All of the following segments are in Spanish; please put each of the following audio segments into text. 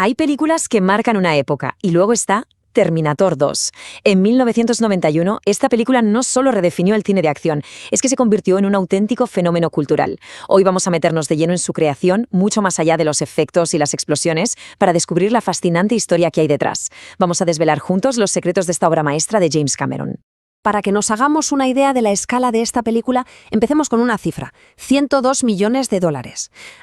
Hay películas que marcan una época y luego está Terminator 2. En 1991, esta película no solo redefinió el cine de acción, es que se convirtió en un auténtico fenómeno cultural. Hoy vamos a meternos de lleno en su creación, mucho más allá de los efectos y las explosiones, para descubrir la fascinante historia que hay detrás. Vamos a desvelar juntos los secretos de esta obra maestra de James Cameron. Para que nos hagamos una idea de la escala de esta película, empecemos con una cifra, $102 millones.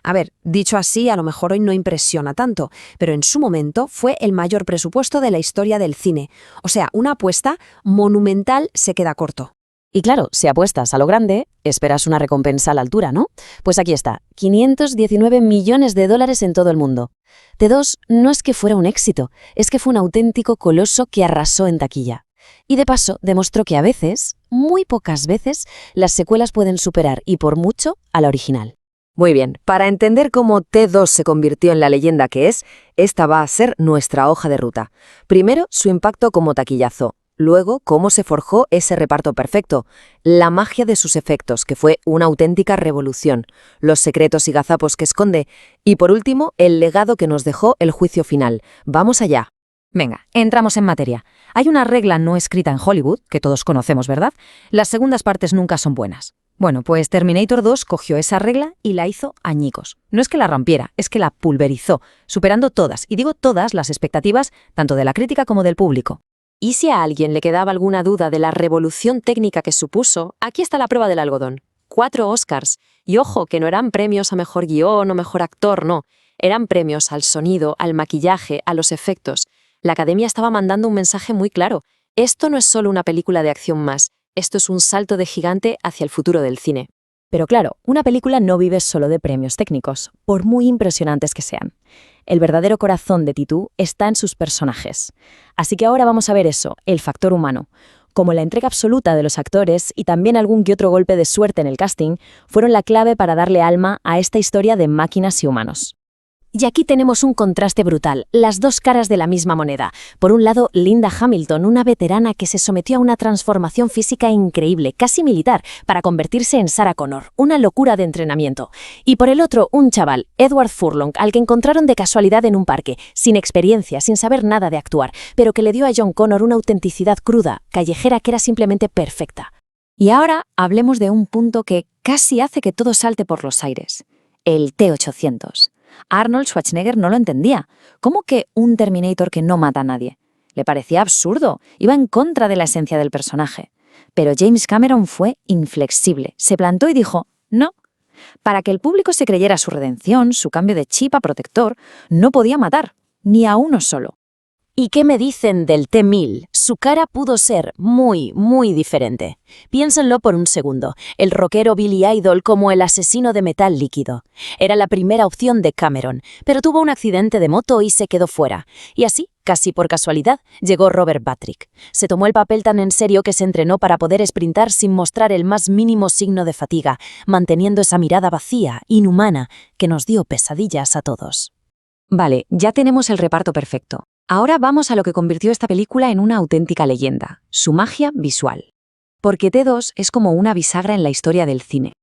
A ver, dicho así, a lo mejor hoy no impresiona tanto, pero en su momento fue el mayor presupuesto de la historia del cine. O sea, una apuesta monumental se queda corto. Y claro, si apuestas a lo grande, esperas una recompensa a la altura, ¿no? Pues aquí está, $519 millones en todo el mundo. T2 no es que fuera un éxito, es que fue un auténtico coloso que arrasó en taquilla. Y de paso, demostró que a veces, muy pocas veces, las secuelas pueden superar, y por mucho, a la original. Muy bien, para entender cómo T2 se convirtió en la leyenda que es, esta va a ser nuestra hoja de ruta. Primero, su impacto como taquillazo. Luego, cómo se forjó ese reparto perfecto. La magia de sus efectos, que fue una auténtica revolución. Los secretos y gazapos que esconde. Y por último, el legado que nos dejó el juicio final. ¡Vamos allá! Venga, entramos en materia. Hay una regla no escrita en Hollywood, que todos conocemos, ¿verdad? Las segundas partes nunca son buenas. Bueno, pues Terminator 2 cogió esa regla y la hizo añicos. No es que la rompiera, es que la pulverizó, superando todas, y digo todas, las expectativas, tanto de la crítica como del público. Y si a alguien le quedaba alguna duda de la revolución técnica que supuso, aquí está la prueba del algodón. 4 Oscars. Y ojo, que no eran premios a mejor guión o mejor actor, no. Eran premios al sonido, al maquillaje, a los efectos. La Academia estaba mandando un mensaje muy claro. Esto no es solo una película de acción más, esto es un salto de gigante hacia el futuro del cine. Pero claro, una película no vive solo de premios técnicos, por muy impresionantes que sean. El verdadero corazón de T2 está en sus personajes. Así que ahora vamos a ver eso, el factor humano. Como la entrega absoluta de los actores y también algún que otro golpe de suerte en el casting, fueron la clave para darle alma a esta historia de máquinas y humanos. Y aquí tenemos un contraste brutal, las dos caras de la misma moneda. Por un lado, Linda Hamilton, una veterana que se sometió a una transformación física increíble, casi militar, para convertirse en Sarah Connor, una locura de entrenamiento. Y por el otro, un chaval, Edward Furlong, al que encontraron de casualidad en un parque, sin experiencia, sin saber nada de actuar, pero que le dio a John Connor una autenticidad cruda, callejera, que era simplemente perfecta. Y ahora hablemos de un punto que casi hace que todo salte por los aires, el T-800. Arnold Schwarzenegger no lo entendía. ¿Cómo que un Terminator que no mata a nadie? Le parecía absurdo, iba en contra de la esencia del personaje. Pero James Cameron fue inflexible, se plantó y dijo, no. Para que el público se creyera su redención, su cambio de chip a protector, no podía matar, ni a uno solo. ¿Y qué me dicen del T-1000? Su cara pudo ser muy, muy diferente. Piénsenlo por un segundo. El rockero Billy Idol como el asesino de metal líquido. Era la primera opción de Cameron, pero tuvo un accidente de moto y se quedó fuera. Y así, casi por casualidad, llegó Robert Patrick. Se tomó el papel tan en serio que se entrenó para poder sprintar sin mostrar el más mínimo signo de fatiga, manteniendo esa mirada vacía, inhumana, que nos dio pesadillas a todos. Vale, ya tenemos el reparto perfecto. Ahora vamos a lo que convirtió esta película en una auténtica leyenda, su magia visual. Porque T2 es como una bisagra en la historia del cine.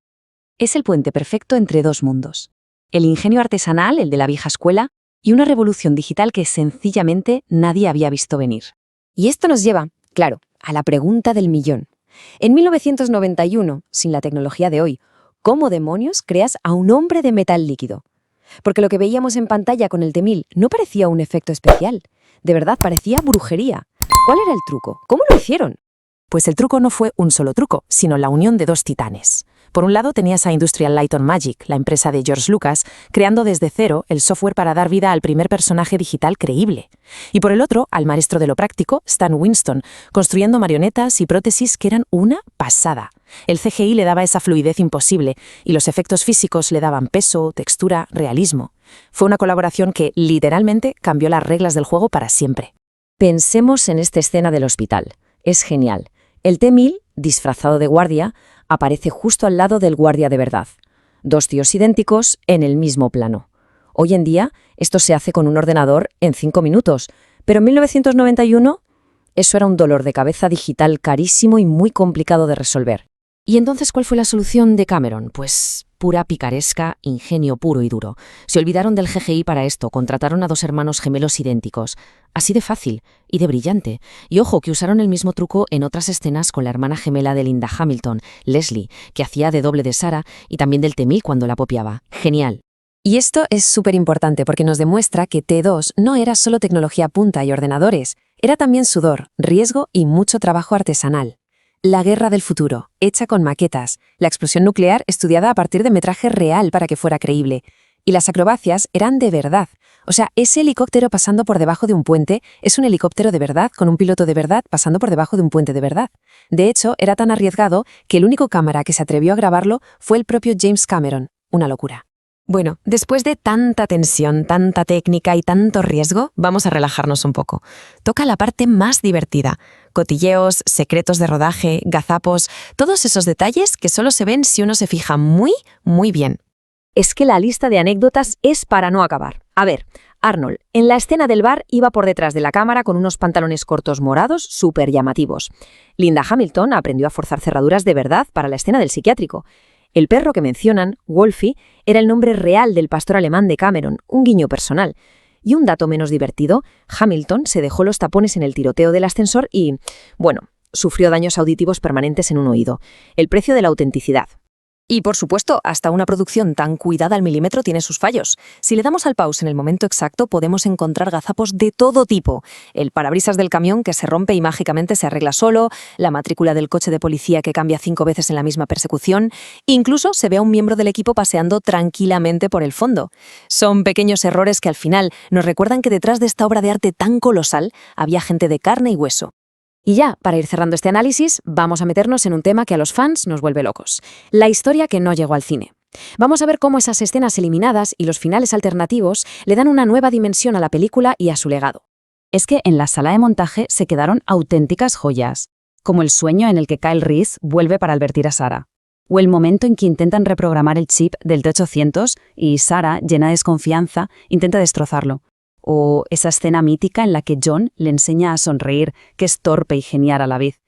Es el puente perfecto entre dos mundos. El ingenio artesanal, el de la vieja escuela, y una revolución digital que sencillamente nadie había visto venir. Y esto nos lleva, claro, a la pregunta del millón. En 1991, sin la tecnología de hoy, ¿cómo demonios creas a un hombre de metal líquido? Porque lo que veíamos en pantalla con el T-1000 no parecía un efecto especial. De verdad, parecía brujería. ¿Cuál era el truco? ¿Cómo lo hicieron? Pues el truco no fue un solo truco, sino la unión de dos titanes. Por un lado tenías a Industrial Light and Magic, la empresa de George Lucas, creando desde cero el software para dar vida al primer personaje digital creíble. Y por el otro, al maestro de lo práctico, Stan Winston, construyendo marionetas y prótesis que eran una pasada. El CGI le daba esa fluidez imposible y los efectos físicos le daban peso, textura, realismo. Fue una colaboración que, literalmente, cambió las reglas del juego para siempre. Pensemos en esta escena del hospital. Es genial. El T-1000, disfrazado de guardia, aparece justo al lado del guardia de verdad. Dos tíos idénticos en el mismo plano. Hoy en día, esto se hace con un ordenador en 5 minutos, pero en 1991 eso era un dolor de cabeza digital carísimo y muy complicado de resolver. ¿Y entonces cuál fue la solución de Cameron? Pues pura picaresca, ingenio puro y duro. Se olvidaron del CGI para esto, contrataron a 2 hermanos gemelos idénticos. Así de fácil y de brillante. Y ojo, que usaron el mismo truco en otras escenas con la hermana gemela de Linda Hamilton, Leslie, que hacía de doble de Sarah y también del T-1000 cuando la copiaba. Genial. Y esto es súper importante porque nos demuestra que T2 no era solo tecnología punta y ordenadores, era también sudor, riesgo y mucho trabajo artesanal. La guerra del futuro, hecha con maquetas, la explosión nuclear estudiada a partir de metraje real para que fuera creíble. Y las acrobacias eran de verdad. O sea, ese helicóptero pasando por debajo de un puente es un helicóptero de verdad con un piloto de verdad pasando por debajo de un puente de verdad. De hecho, era tan arriesgado que el único cámara que se atrevió a grabarlo fue el propio James Cameron. Una locura. Bueno, después de tanta tensión, tanta técnica y tanto riesgo, vamos a relajarnos un poco. Toca la parte más divertida. Cotilleos, secretos de rodaje, gazapos, todos esos detalles que solo se ven si uno se fija muy, muy bien. Es que la lista de anécdotas es para no acabar. A ver, Arnold, en la escena del bar iba por detrás de la cámara con unos pantalones cortos morados súper llamativos. Linda Hamilton aprendió a forzar cerraduras de verdad para la escena del psiquiátrico. El perro que mencionan, Wolfie, era el nombre real del pastor alemán de Cameron, un guiño personal. Y un dato menos divertido, Hamilton se dejó los tapones en el tiroteo del ascensor y, bueno, sufrió daños auditivos permanentes en un oído. El precio de la autenticidad. Y por supuesto, hasta una producción tan cuidada al milímetro tiene sus fallos. Si le damos al pause en el momento exacto, podemos encontrar gazapos de todo tipo. El parabrisas del camión que se rompe y mágicamente se arregla solo, la matrícula del coche de policía que cambia 5 veces en la misma persecución, incluso se ve a un miembro del equipo paseando tranquilamente por el fondo. Son pequeños errores que al final nos recuerdan que detrás de esta obra de arte tan colosal había gente de carne y hueso. Y ya, para ir cerrando este análisis, vamos a meternos en un tema que a los fans nos vuelve locos. La historia que no llegó al cine. Vamos a ver cómo esas escenas eliminadas y los finales alternativos le dan una nueva dimensión a la película y a su legado. Es que en la sala de montaje se quedaron auténticas joyas, como el sueño en el que Kyle Reese vuelve para advertir a Sarah, o el momento en que intentan reprogramar el chip del T-800 y Sarah, llena de desconfianza, intenta destrozarlo. O esa escena mítica en la que John le enseña a sonreír, que es torpe y genial a la vez.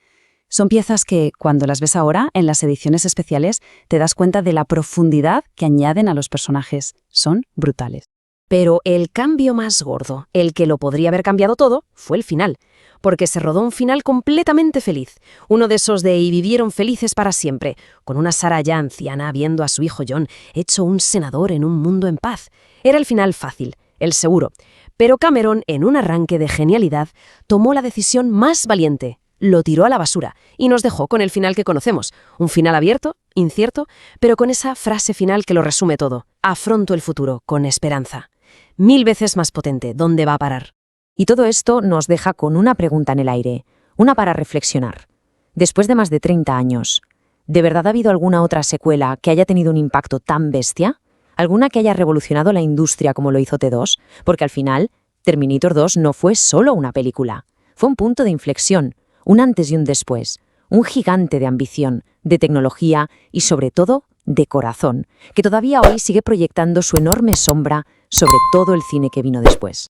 Son piezas que, cuando las ves ahora, en las ediciones especiales, te das cuenta de la profundidad que añaden a los personajes. Son brutales. Pero el cambio más gordo, el que lo podría haber cambiado todo, fue el final. Porque se rodó un final completamente feliz. Uno de esos de y vivieron felices para siempre, con una Sarah ya anciana viendo a su hijo John hecho un senador en un mundo en paz. Era el final fácil, el seguro. Pero Cameron, en un arranque de genialidad, tomó la decisión más valiente. Lo tiró a la basura y nos dejó con el final que conocemos. Un final abierto, incierto, pero con esa frase final que lo resume todo. Afronto el futuro con esperanza. 1000 veces más potente. ¿Dónde va a parar? Y todo esto nos deja con una pregunta en el aire, una para reflexionar. Después de más de 30 años, ¿de verdad ha habido alguna otra secuela que haya tenido un impacto tan bestia? ¿Alguna que haya revolucionado la industria como lo hizo T2? Porque al final, Terminator 2 no fue solo una película. Fue un punto de inflexión, un antes y un después, un gigante de ambición, de tecnología y sobre todo de corazón, que todavía hoy sigue proyectando su enorme sombra sobre todo el cine que vino después.